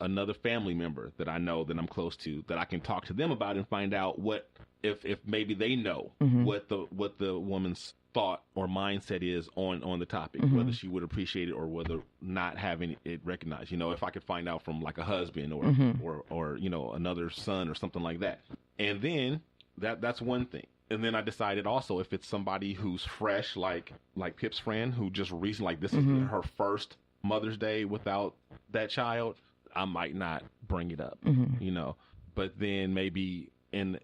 another family member that I know that I'm close to that I can talk to them about and find out what if maybe they know what the woman's thought or mindset is on the topic, whether she would appreciate it or whether not having it recognized. If I could find out from like a husband or another son or something like that. And then that's one thing. And then I decided also if it's somebody who's fresh, like Pip's friend who just recently, like this is her first Mother's Day without that child, I might not bring it up, but then maybe and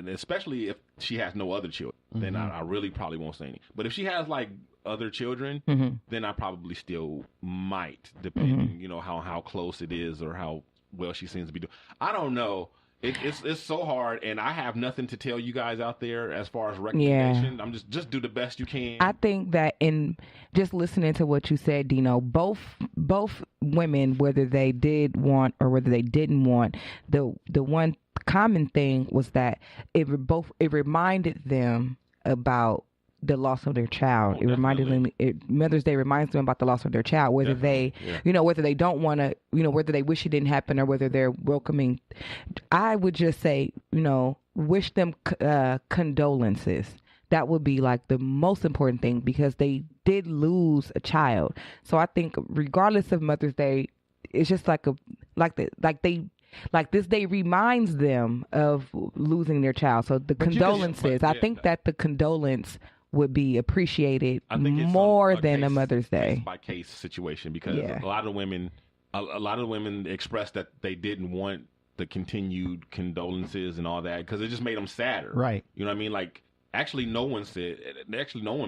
especially if she has no other children, then I really probably won't say anything. But if she has like other children, then I probably still might, depending, how close it is or how well she seems to be doing. I don't know. It's so hard, and I have nothing to tell you guys out there as far as recommendation. I'm just do the best you can. I think that in just listening to what you said, Dino, both women, whether they did want or whether they didn't want, the one common thing was that it reminded them about the loss of their child. It reminded them. Mother's Day reminds them about the loss of their child, whether they, whether they don't want to, whether they wish it didn't happen or whether they're welcoming. I would just say, wish them condolences. That would be like the most important thing because they did lose a child. So I think regardless of Mother's Day, it's just like this day reminds them of losing their child. So the condolences, I think that the condolence would be appreciated more than a Mother's Day. Case by case situation because a lot of women expressed that they didn't want the continued condolences and all that because it just made them sadder. Right. You know what I mean? Like actually no one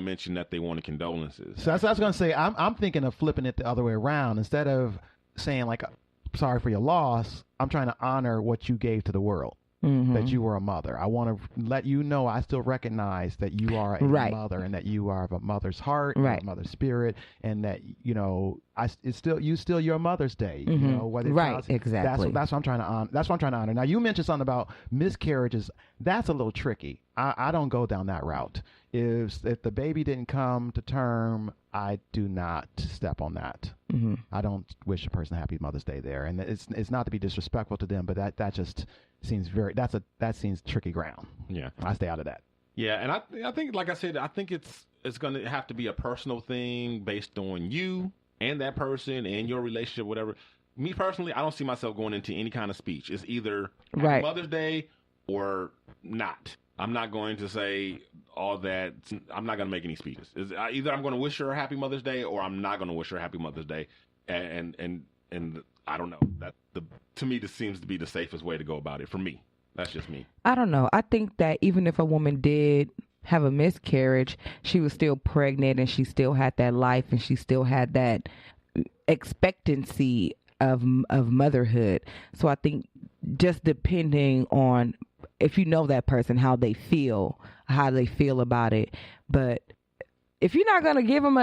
mentioned that they wanted condolences. So that's what I was going to say. I'm thinking of flipping it the other way around. Instead of saying like, sorry for your loss, I'm trying to honor what you gave to the world. That you were a mother. I want to let you know I still recognize that you are a mother and that you are of a mother's heart, a mother's spirit, and that it's still your Mother's Day. Exactly. That's what I'm trying to honor. That's what I'm trying to honor. Now you mentioned something about miscarriages. That's a little tricky. I don't go down that route. If the baby didn't come to term, I do not step on that. I don't wish a person a happy Mother's Day there, and it's not to be disrespectful to them, but that just seems that seems tricky ground. Yeah, I stay out of that. Yeah, and I think, like I said, I think it's going to have to be a personal thing based on you and that person and your relationship, whatever. Me personally, I don't see myself going into any kind of speech. It's either Happy Mother's Day or not. I'm not going to say all that. I'm not going to make any speeches. Either I'm going to wish her a happy Mother's Day or I'm not going to wish her a happy Mother's Day. And I don't know. That to me, this seems to be the safest way to go about it for me. That's just me. I don't know. I think that even if a woman did have a miscarriage, she was still pregnant and she still had that life and she still had that expectancy of motherhood. So I think just depending on if you know that person, how they feel about it. But if you're not gonna give them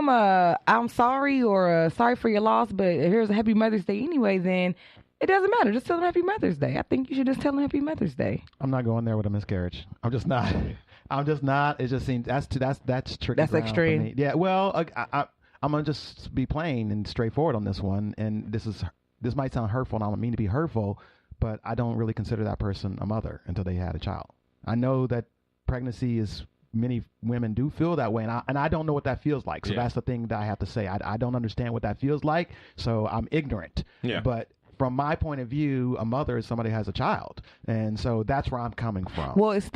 a I'm sorry or a sorry for your loss, but here's a Happy Mother's Day anyway, then it doesn't matter. Just tell them Happy Mother's Day. I think you should just tell them Happy Mother's Day. I'm not going there with a miscarriage. I'm just not. It just seems that's tricky. That's extreme. For me. Yeah. Well, I'm gonna just be plain and straightforward on this one. And this might sound hurtful, and I don't mean to be hurtful, but I don't really consider that person a mother until they had a child. I know that pregnancy is. Many women do feel that way, and I don't know what that feels like. So that's the thing that I have to say. I don't understand what that feels like, so I'm ignorant. Yeah. But from my point of view, a mother is somebody who has a child, and so that's where I'm coming from. Well, it's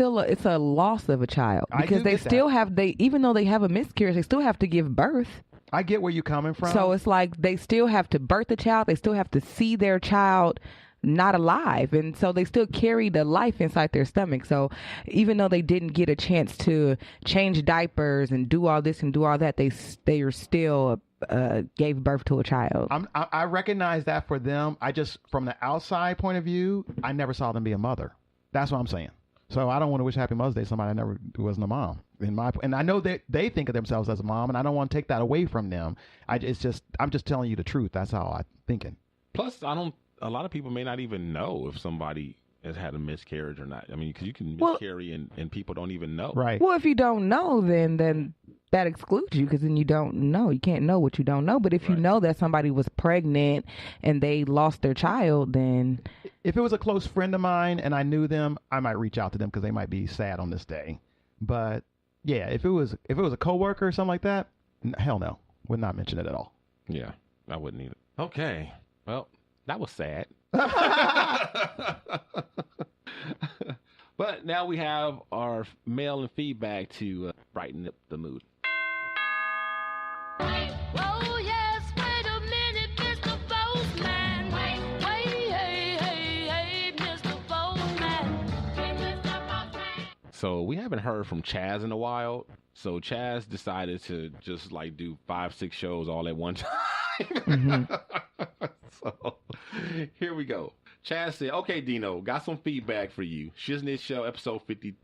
a loss of a child because they still even though they have a miscarriage, they still have to give birth. I get where you're coming from. So it's like they still have to birth the child. They still have to see their child not alive, and so they still carry the life inside their stomach. So even though they didn't get a chance to change diapers and do all this and do all that, they are still gave birth to a child. I recognize that for them. I just, from the outside point of view, I never saw them be a mother. That's what I'm saying. So I don't want to wish Happy Mother's Day to somebody who wasn't a mom. And I know that they think of themselves as a mom, and I don't want to take that away from them. I'm just telling you the truth. That's how I'm thinking. Plus, a lot of people may not even know if somebody has had a miscarriage or not. I mean, because you can miscarry and people don't even know. Right. Well, if you don't know, then that excludes you, because then you don't know. You can't know what you don't know. But if you know that somebody was pregnant and they lost their child, then... If it was a close friend of mine and I knew them, I might reach out to them because they might be sad on this day. But yeah, if it was a coworker or something like that, hell no. Would not mention it at all. Yeah, I wouldn't either. Okay. Well, that was sad. But now we have our mail and feedback to brighten up the mood. Oh, yes, wait a minute, Mr. Postman. Wait, hey, Mr. Postman. Hey, Mr. Postman. So we haven't heard from Chaz in a while. So Chaz decided to just like do 5-6 shows all at one time. So here we go. Chaz said, okay, Dino, got some feedback for you. Shiznit Show, episode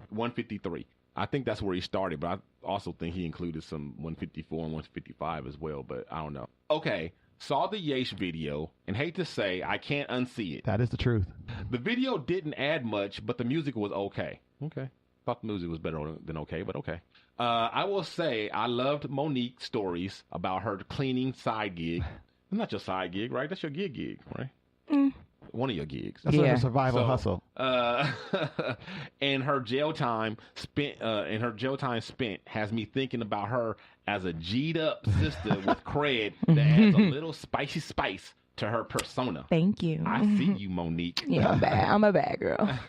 153. I think that's where he started, but I also think he included some 154 and 155 as well, but I don't know. Okay, saw the Yesh video, and hate to say, I can't unsee it. That is the truth. The video didn't add much, but the music was okay. Okay. Thought the music was better than okay, but okay. I will say I loved Monique's stories about her cleaning side gig. Not your side gig, right? That's your gig, right? One of your gigs. That's like a survival hustle. And her jail time spent has me thinking about her as a G'd up sister with cred that adds a little spicy spice to her persona. Thank you. I see you, Monique. Yeah, I'm a bad girl.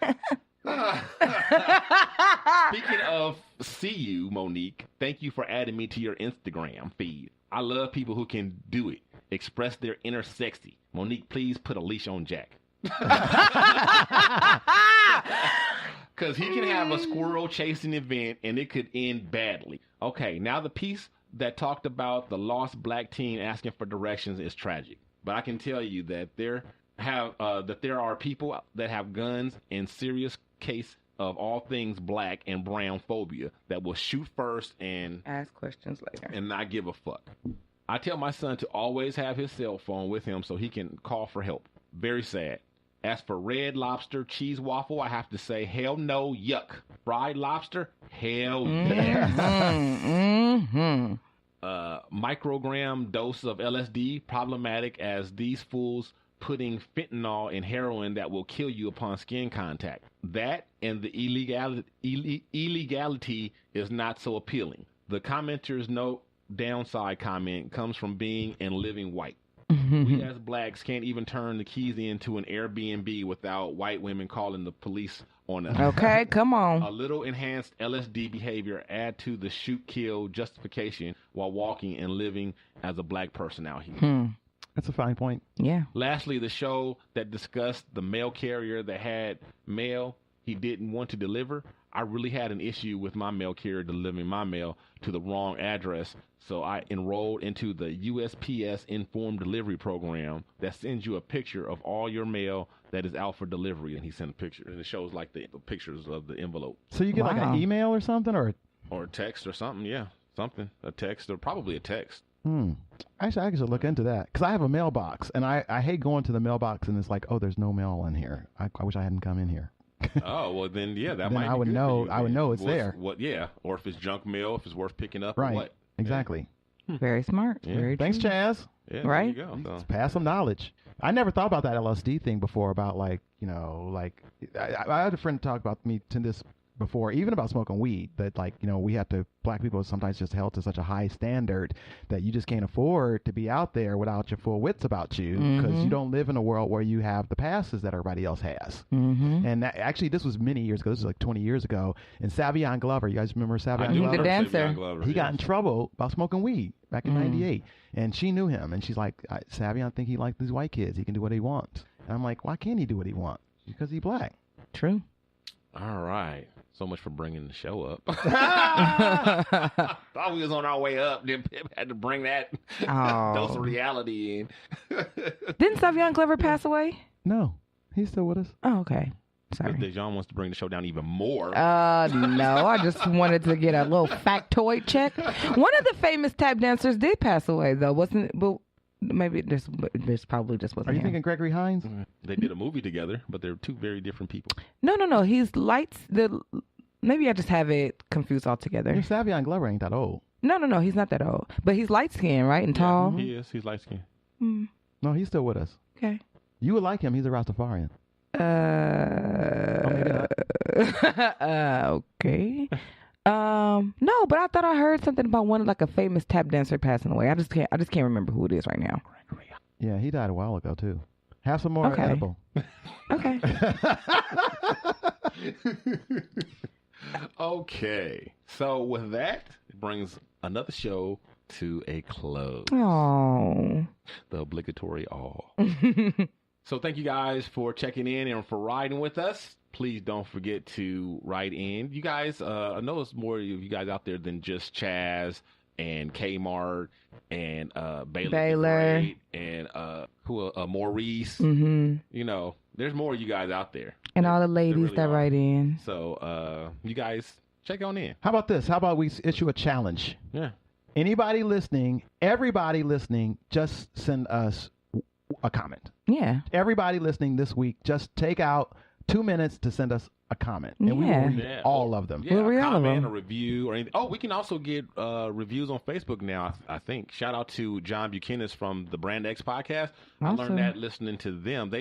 Speaking of see you, Monique, thank you for adding me to your Instagram feed. I love people who can do it. Express their inner sexy. Monique, please put a leash on Jack. Because he can have a squirrel chasing event and it could end badly. Okay, now the piece that talked about the lost black teen asking for directions is tragic. But I can tell you that there are people that have guns in serious case of all things black and brown phobia that will shoot first and ask questions later and not give a fuck. I tell my son to always have his cell phone with him so he can call for help. Very sad. As for Red Lobster cheese waffle, I have to say, hell no, yuck. Fried lobster, hell yes. Microgram dose of LSD, problematic as these fools putting fentanyl in heroin that will kill you upon skin contact. That and the illegality is not so appealing. The commenter's no downside comment comes from being and living white. We as blacks can't even turn the keys into an Airbnb without white women calling the police on us. Okay, come on. A little enhanced LSD behavior add to the shoot kill justification while walking and living as a black person out here. That's a fine point. Yeah. Lastly, the show that discussed the mail carrier that had mail he didn't want to deliver. I really had an issue with my mail carrier delivering my mail to the wrong address, so I enrolled into the USPS Informed Delivery Program that sends you a picture of all your mail that is out for delivery, and he sent a picture, and it shows like the pictures of the envelope. So you get like an email or something, or a text or something, yeah, something, a text or probably a text. Actually, I should look into that because I have a mailbox, and I hate going to the mailbox and it's like, oh, there's no mail in here. I wish I hadn't come in here. Oh, well then, yeah, that then might. I would be good know. for you, I would know it's there. What? Yeah, or if it's junk mail, if it's worth picking up, right? Or what? Exactly. Very smart. Yeah. Very Thanks, true. Chaz. Yeah, right? There you go. So. Pass some knowledge. I never thought about that LSD thing before. About like I had a friend talk about me to this before, even about smoking weed. That black people are sometimes just held to such a high standard that you just can't afford to be out there without your full wits about you because you don't live in a world where you have the passes that everybody else has. And actually, this was many years ago. This was like 20 years ago. And Savion Glover, you guys remember Savion Glover? The dancer. Glover, He got in trouble about smoking weed back in '98, and she knew him, and she's like, Savion think he likes these white kids. He can do what he wants. And I'm like, why can't he do what he wants? Because he's black. True. All right. So much for bringing the show up. Thought we was on our way up. Then Pip had to bring that dose of reality in. Didn't Savion Glover pass away? No, he's still with us. Oh, okay. Sorry. Dejan wants to bring the show down even more. No, I just wanted to get a little factoid check. One of the famous tap dancers did pass away, though, wasn't it? But maybe this probably just wasn't Are you him. thinking Gregory Hines? They did a movie together, but they're two very different people. No. He's lights. Maybe I just have it confused altogether. Your Savion Glover ain't that old. No. He's not that old, but he's light skinned, right, and tall. Yeah, he is. He's light skinned. No, he's still with us. Okay. You would like him. He's a Rastafarian. Maybe not. Okay. No, but I thought I heard something about one like a famous tap dancer passing away. I just can't remember who it is right now. Yeah, he died a while ago too. Have some more Okay. edible. Okay. Okay. So with that, it brings another show to a close. Oh. The obligatory all. So thank you guys for checking in and for riding with us. Please don't forget to write in. You guys, I know it's more of you guys out there than just Chaz and Kmart and Baylor and Maurice. Mm-hmm. You know, there's more of you guys out there. And all the ladies really that are. write in. So you guys check on in. How about this? How about we issue a challenge? Yeah. Anybody listening, everybody listening, just send us a comment. Yeah. Everybody listening this week, just take out 2 minutes to send us a comment, and we will Yeah. read Yeah. all of them. Yeah, We'll read a all of comment, them. a review, or anything. Oh, we can also get reviews on Facebook now, I think. Shout out to John Buchanan from the Brand X podcast. I Awesome. learned that listening to them.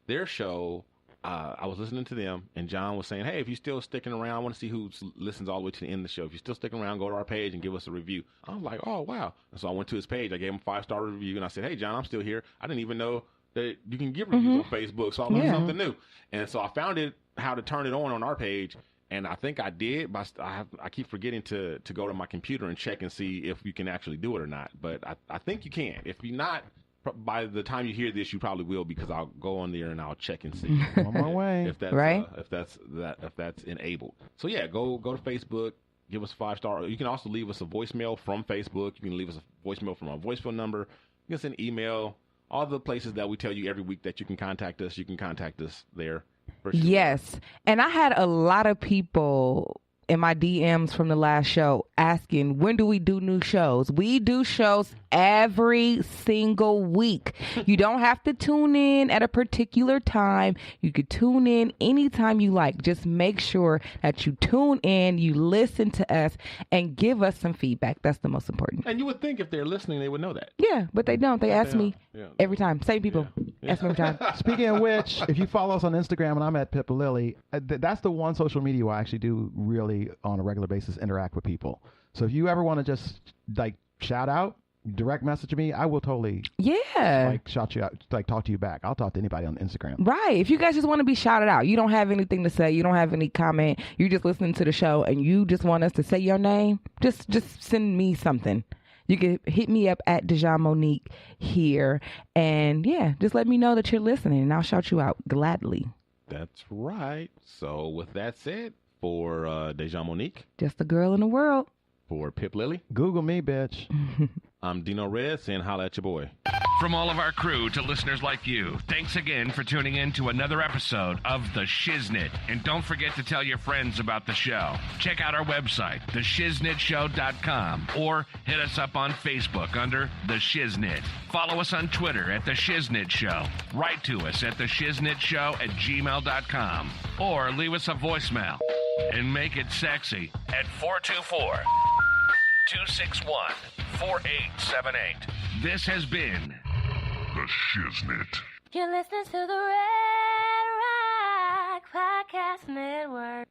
Their show, I was listening to them, and John was saying, hey, if you're still sticking around, I want to see who listens all the way to the end of the show. If you're still sticking around, go to our page and give us a review. I was like, oh, wow. And so I went to his page. I gave him a 5-star review, and I said, hey, John, I'm still here. I didn't even know that you can give reviews on Facebook, so I learned something new. And so I found it, how to turn it on our page, and I think I did, but I keep forgetting to go to my computer and check and see if you can actually do it or not. But I think you can. If you're not, by the time you hear this, you probably will, because I'll go on there and I'll check and see On my way. if that's Right. if that's enabled. So yeah, go to Facebook, give us a 5-star. You can also leave us a voicemail from Facebook. You can leave us a voicemail from our voicemail number. You can send email. All the places that we tell you every week that you can contact us, you can contact us there. For sure. Yes. And I had a lot of people in my DMs from the last show asking, when do we do new shows? We do shows every single week. You don't have to tune in at a particular time. You could tune in anytime you like. Just make sure that you tune in, you listen to us, and give us some feedback. That's the most important. And you would think if they're listening, they would know that. Yeah, but they don't. They ask me Yeah. every time. Same people. Yeah. Ask me every time. Speaking of which, if you follow us on Instagram, and I'm at Pip Lily, that's the one social media where I actually do really, on a regular basis, interact with people. So if you ever want to just like shout out, direct message me, I will totally Yeah. like shout you out, like talk to you back. I'll talk to anybody on Instagram. Right. If you guys just want to be shouted out, you don't have anything to say, you don't have any comment, you're just listening to the show and you just want us to say your name, just send me something. You can hit me up at Dejan Monique here, and yeah, just let me know that you're listening and I'll shout you out gladly. That's right. So with that said, for Dejan Monique, Just a girl in the world. for Pip Lily, Google me, bitch. I'm Dino Red saying holla at your boy. From all of our crew to listeners like you, thanks again for tuning in to another episode of The Shiznit. And don't forget to tell your friends about the show. Check out our website, theshiznitshow.com, or hit us up on Facebook under The Shiznit. Follow us on Twitter at The Shiznit Show. Write to us at theshiznitshow@gmail.com, or leave us a voicemail and make it sexy at 424-261-4878. This has been The Shiznit. You're listening to the Red Rock Podcast Network.